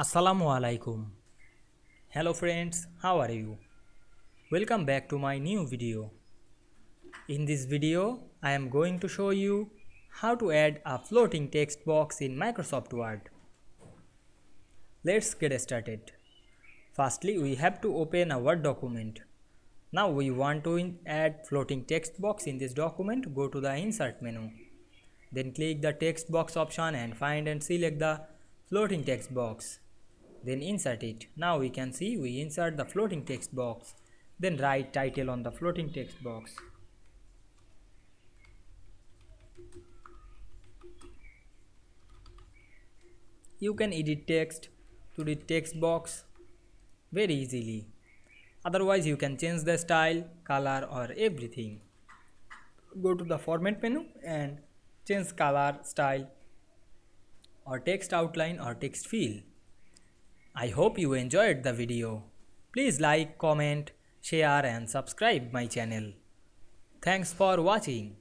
Assalamu Walaikum. Hello friends, how are you? Welcome back to my new video. In this video, I am going to show you how to add a floating text box in Microsoft Word. Let's get started. Firstly, we have to open a Word document. Now we want to add floating text box in this document. Go to the Insert menu. Then click the text box option and find and select the floating text box. Then insert it. Now we can see we insert the floating text box. Then write title on the floating text box. You can edit text to the text box very easily. Otherwise you can change the style, color or everything. Go to the format menu and change color, style or text outline or text fill. I hope you enjoyed the video. Please like, comment, share and subscribe my channel. Thanks for watching.